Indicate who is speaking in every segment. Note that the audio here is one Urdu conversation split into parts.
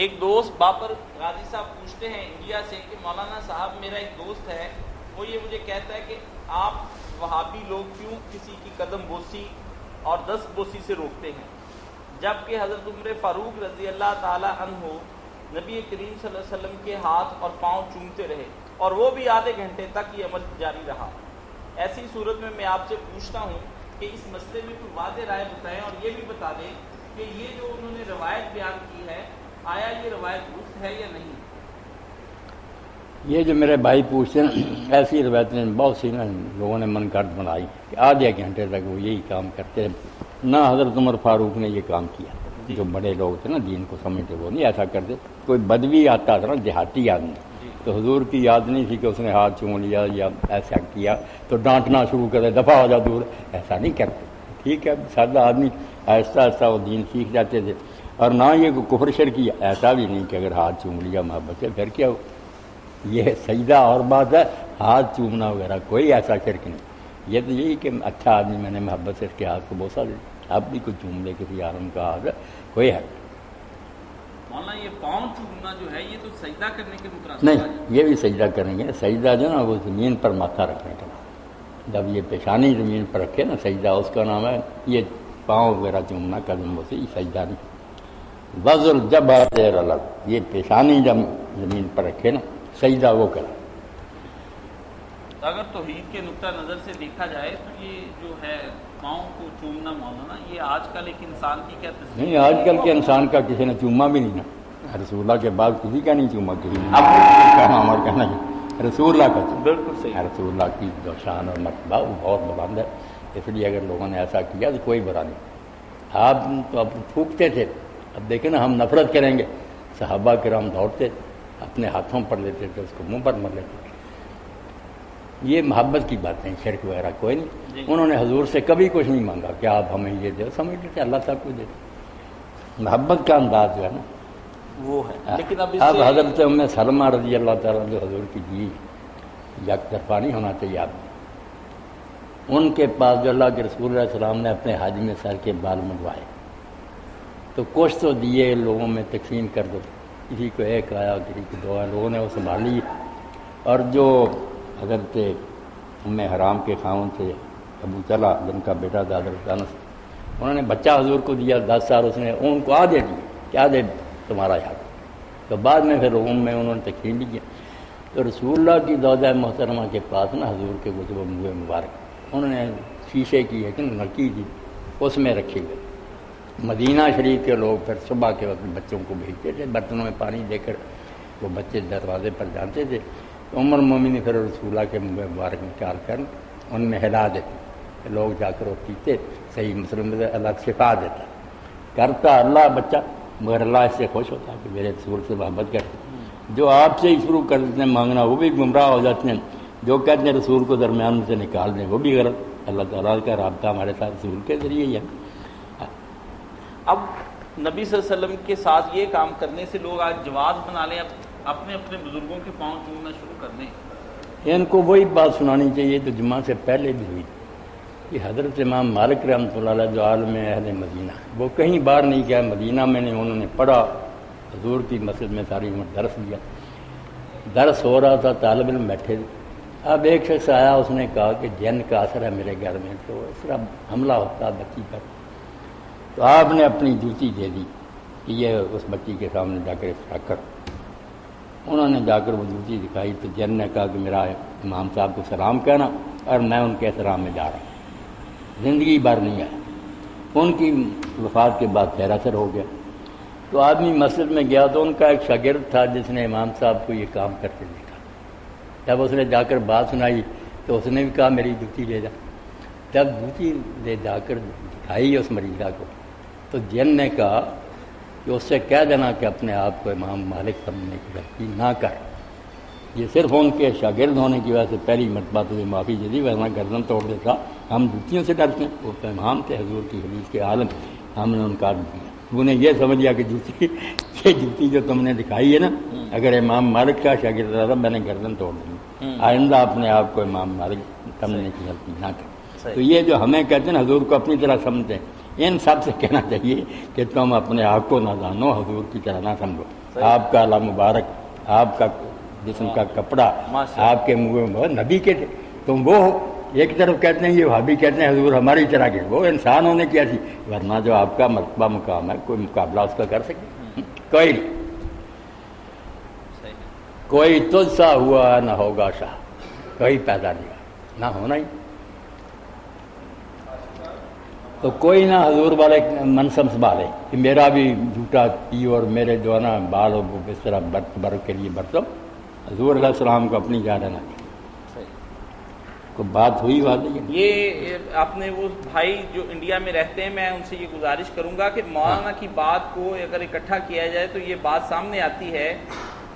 Speaker 1: ایک دوست باپر غازی صاحب پوچھتے ہیں انڈیا سے کہ مولانا صاحب میرا ایک دوست ہے، وہ یہ مجھے کہتا ہے کہ آپ وہابی لوگ کیوں کسی کی قدم بوسی اور دست بوسی سے روکتے ہیں، جبکہ حضرت عمر فاروق رضی اللہ تعالی عنہ نبی کریم صلی اللہ علیہ وسلم کے ہاتھ اور پاؤں چومتے رہے اور وہ بھی آدھے گھنٹے تک یہ عمل جاری رہا۔ ایسی صورت میں آپ سے پوچھتا ہوں کہ اس مسئلے میں کوئی واضح رائے بتائیں اور یہ بھی بتا دیں کہ یہ جو انہوں نے روایت بیان کی ہے آیا یہ روایت درست ہے یا نہیں؟
Speaker 2: یہ جو میرے بھائی پوچھتے ہیں ایسی روایتیں بہت سی لوگوں نے من گھڑت بنائی کہ آدھے گھنٹے تک وہ یہی کام کرتے ہیں۔ نہ حضرت عمر فاروق نے یہ کام کیا، جو بڑے لوگ تھے نا دین کو سمجھتے وہ نہیں ایسا کرتے۔ کوئی بدوی آتا تھا نا دیہاتی آدمی تو حضور کی یاد نہیں تھی کہ اس نے ہاتھ چوم لیا یا ایسا کیا تو ڈانٹنا شروع کر دے دفعہ ہو جا دور، ایسا نہیں کرتے۔ ٹھیک ہے، سادہ آدمی آہستہ آہستہ وہ دین سیکھ جاتے تھے، اور نہ یہ کفر شرک کیا، ایسا بھی نہیں کہ اگر ہاتھ چوم لیا محبت سے پھر کیا ہو۔ یہ سجدہ اور بات ہے، ہاتھ چومنا وغیرہ کوئی ایسا شرک نہیں۔ یہ تو یہی کہ اچھا آدمی میں نے محبت سے اس کے ہاتھ کو بوسا دے، اب بھی کوئی چوم لے کسی عالم کا ہاتھ کوئی ہے
Speaker 1: مولانا یہ پاؤں چومنا جو ہے یہ تو سجدہ کرنے کے مترادف
Speaker 2: نہیں، یہ بھی سجدہ کریں گے۔ سجدہ جو نا وہ زمین پر ماتھا رکھنے کا، جب یہ پیشانی زمین پر رکھے نا سجدہ اس کا نام ہے۔ یہ پاؤں وغیرہ چومنا قدم سے یہ سجدہ نہیں۔ وزر جب الگ یہ پیشانی جب زمین پر رکھے نا سجدہ وہ کرے۔
Speaker 1: اگر توحید کے نقطہ نظر سے دیکھا جائے تو یہ جو ہے پاؤں کو چومنا مولانا یہ آج کل ایک انسان کی کیا تصویر
Speaker 2: نہیں، آج کل کے انسان کا کسی نے چوما بھی نہیں نا، رسول اللہ کے بعد کسی کا نہیں چوما، کسی نے کہنا ہمارا کہنا ہے رسول اللہ کا چوما۔
Speaker 1: بالکل صحیح۔
Speaker 2: رسول اللہ کی جو شان اور مرتبہ وہ بہت بلند ہے، اس لیے اگر لوگوں نے ایسا کیا تو کوئی برا نہیں۔ آپ تو اب تھوکتے تھے، اب دیکھیں نا ہم نفرت کریں گے، صحابہ کرام دوڑتے اپنے ہاتھوں پر لیتے تھے، اس کو منہ پر مر لیتے تھے۔ یہ محبت کی باتیں، شرک وغیرہ کوئی نہیں۔ انہوں نے حضور سے کبھی کچھ نہیں مانگا کہ آپ ہمیں یہ دے، سمجھ لیتے اللہ صاحب کو دے۔ محبت کا انداز جو ہے نا
Speaker 1: وہ ہے، لیکن اب
Speaker 2: حضرت ام سلمہ رضی اللہ تعالیٰ جو حضور کی جی یک طرفہ نہیں ہونا چاہیے آپ ان کے پاس جو اللہ کے رسول علیہ السلام نے اپنے حج میں سر کے بال منڈوائے تو کچھ تو دیے لوگوں میں تقسیم کر دو، کسی کو ایک آیا کسی کو دو آیا، لوگوں نے وہ سنبھالی۔ اور جو حضرت ام حرام کے خاوند تھے ابو طلحہ جن کا بیٹا تھا حضرت انس، انہوں نے بچہ حضور کو دیا 10 سال، اس نے ان کو آدھے دیے، کیا دے تمہارا یاد۔ تو بعد میں پھر روم میں انہوں نے تقسیم بھی کیا۔ تو رسول اللہ کی زوجہ محترمہ کے پاس نا حضور کے وہ منہ مبارک انہوں نے شیشے کی ہے کہ نکی تھی اس میں رکھے ہوئے۔ مدینہ شریف کے لوگ پھر صبح کے وقت بچوں کو بھیجتے تھے برتنوں میں پانی دے کر، وہ بچے دروازے پر جانتے تھے تو عمر مومن پھر رسول اللہ کے منہ مبارک نکال کر ان میں ہلا دیتے، لوگ جا کر وہ پیتے، صحیح مسلم میں اللہ شفا دیتا کرتا اللہ بچہ، مگر اللہ اس سے خوش ہوتا ہے کہ میرے رسول سے محبت کرتے۔ جو آپ سے ہی شروع کر دیتے ہیں مانگنا وہ بھی گمراہ ہو جاتے ہیں، جو کہتے ہیں رسول کو درمیان سے نکال دیں وہ بھی غلط۔ اللہ تعالیٰ کا رابطہ ہمارے ساتھ رسول کے ذریعے ہی ہے۔
Speaker 1: اب نبی صلی اللہ علیہ وسلم کے ساتھ یہ کام کرنے سے لوگ آج جواز بنا لیں، اپنے اپنے بزرگوں کے پاؤں چومنا شروع کر دیں۔
Speaker 2: ان کو وہی بات سنانی چاہیے تو جمعہ سے پہلے بھی ہوئی کہ حضرت امام مالک رحمۃ اللہ علیہ جو عالم اہل مدینہ، وہ کہیں باہر نہیں گیا، مدینہ میں نے انہوں نے پڑھا، حضور کی مسجد میں ساری عمر درس دیا، درس ہو رہا تھا، طالب علم بیٹھے تھے۔ اب ایک شخص آیا، اس نے کہا کہ جن کا اثر ہے میرے گھر میں، تو اس طرح حملہ ہوتا بچی پر، تو آپ نے اپنی جوتی دے دی کہ یہ اس بچی کے سامنے جا کر افطار کر۔ انہوں نے جا کر وہ جوتی دکھائی تو جن نے کہا کہ میرا امام صاحب کو سلام کہنا، اور میں ان کے احترام میں جا رہا ہوں، زندگی بھر نہیں آیا۔ ان کی وفات کے بعد خیر اثر ہو گیا۔ تو آدمی مسجد میں گیا تو ان کا ایک شاگرد تھا جس نے امام صاحب کو یہ کام کرتے دیکھا، جب اس نے جا کر بات سنائی تو اس نے بھی کہا میری جوتی لے جا۔ جب جوتی لے جا کر دکھائی اس مریضہ کو تو جن نے کہا کہ اس سے کہہ دینا کہ اپنے آپ کو امام مالک سمجھنے کی غلطی نہ کر۔ یہ صرف ان کے شاگرد ہونے کی وجہ سے پہلی مرتبہ تو یہ معافی دے دی، ورنہ گردن توڑ دیتا۔ ہم جوتیوں سے ڈرتے ہیں، وہ تو امام تھے حضور کی حدیث کے عالم، ہم نے انکار دیا۔ انہیں یہ سمجھ لیا کہ جوتی یہ جوتی جو تم نے دکھائی ہے نا، اگر امام مالک کا شاگرد رہا میں نے گردن توڑ دی۔ آئندہ اپنے آپ کو امام مالک سمجھنے کی غلطی نہ کر۔ تو یہ جو ہمیں کہتے ہیں نا حضور کو اپنی طرح سمجھتے ہیں، ان سب سے کہنا چاہیے کہ تم اپنے آپ کو نہ جانو، حضور کی طرح نہ سمجھو. آپ کا اللہ مبارک، آپ کا جسم کا کپڑا، آپ کے منہ میں نبی کے تھے، تم وہ ہو. ایک طرف کہتے ہیں یہ وہابی کہتے ہیں حضور ہماری طرح کے، وہ انسان ہونے کی ایسی، ورنہ جو آپ کا مرتبہ مقام ہے کوئی مقابلہ اس کا کر سکے؟ کوئی نہیں. کوئی تجھ سا ہوا نہ ہوگا شاہ، کوئی پیدا نہیں ہوا، نہ ہونا ہی. تو کوئی نہ حضور والے منصب سنبھالے کہ میرا بھی جھوٹا پیو اور میرے جو ہے نا بال ہو اس طرح بر کے لیے برتو. حضور علیہ السلام کو اپنی جا رہنا کوئی بات ہوئی واضح.
Speaker 1: یہ آپ نے وہ بھائی جو انڈیا میں رہتے ہیں، میں ان سے یہ گزارش کروں گا کہ مولانا کی بات کو اگر اکٹھا کیا جائے تو یہ بات سامنے آتی ہے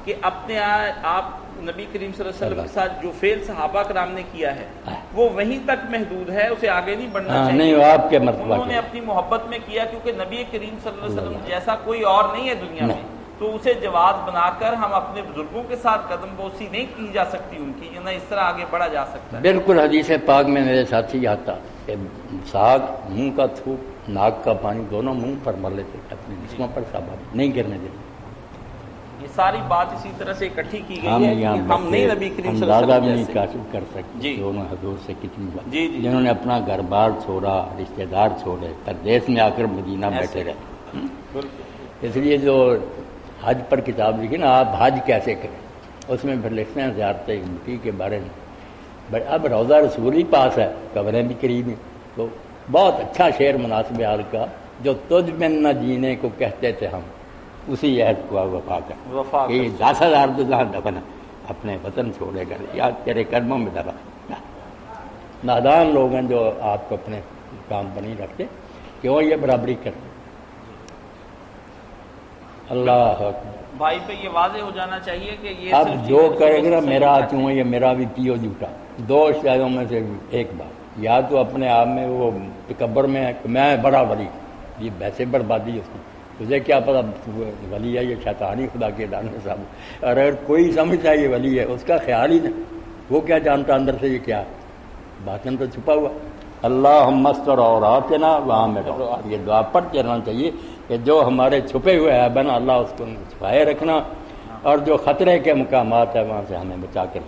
Speaker 1: کہ اپنے آپ نبی کریم صلی اللہ علیہ وسلم کے ساتھ جو فعل صحابہ کرام نے کیا ہے وہ وہیں تک محدود ہے، اسے آگے نہیں بڑھنا چاہیے.
Speaker 2: نہیں، وہ آپ کے مرتبہ
Speaker 1: انہوں نے اپنی محبت میں کیا، کیونکہ نبی کریم صلی اللہ علیہ وسلم جیسا کوئی اور نہیں ہے دنیا میں، تو اسے جواز بنا کر ہم اپنے بزرگوں کے ساتھ قدم بوسی نہیں کی جا سکتی ان کی، نہ اس طرح آگے بڑھا جا سکتا ہے.
Speaker 2: بالکل. حدیث پاک میں میرے ساتھی آتا کہ ساگ، منہ کا تھوک، ناک کا پانی دونوں منہ پر مر لیتے، اپنے جسموں پر صاحب نہیں گرنے دیتے.
Speaker 1: یہ ساری بات اسی طرح سے اکٹھی کی گئی ہے کہ ہم نہیں نبی کریم صلی اللہ علیہ
Speaker 2: اندازہ بھی
Speaker 1: وسلم
Speaker 2: نہیں کاشف کر سکتے کہ انہوں حضور سے کتنی بات،
Speaker 1: جی
Speaker 2: جنہوں نے اپنا گھر بار چھوڑا، رشتہ دار چھوڑے، پردیس میں آ کر مدینہ بیٹھے رہے. اس لیے جو حج پر کتاب لکھی نا، آپ حج کیسے کریں، اس میں پھر لکھتے ہیں زیارت مٹی کے بارے میں. اب روضہ رسول ہی پاس ہے، قبریں بھی قریب ہیں، تو بہت اچھا شعر مناسب حال کا، جو تجھ میں نہ جینے کو کہتے تھے ہم، اسی عہد کو وفا کر. یہ 10,000 دفن اپنے وطن چھوڑے گا یا تیرے قدموں میں دفن. نادان لوگ ہیں جو آپ کو اپنے کام پر نہیں رکھتے، کیوں یہ برابری کرتے. اللہ
Speaker 1: بھائی پہ یہ واضح ہو جانا چاہیے کہ یہ
Speaker 2: اب جو کرے گا میرا کیوں، یہ میرا بھی پیو جھوٹا. دو شاید میں سے ایک بات، یا تو اپنے آپ میں وہ تکبر میں ہے کہ میں بڑا ولی، یہ ویسے بربادی ہے اس کی. تجھے کیا پتا ولی ہے، یہ شیطانی خدا کے دانے صاحب. اور اگر کوئی سمجھتا ہے یہ ولی ہے، اس کا خیال ہی نہیں، وہ کیا جانتا اندر سے یہ کیا باطن تو چھپا ہوا. اللہ مستر اور آتنا وہاں میں رہو. یہ دعا پر چلنا چاہیے کہ جو ہمارے چھپے ہوئے ہے بنا اللہ اس کو چھپائے رکھنا، اور جو خطرے کے مقامات ہیں وہاں سے ہمیں بچا کر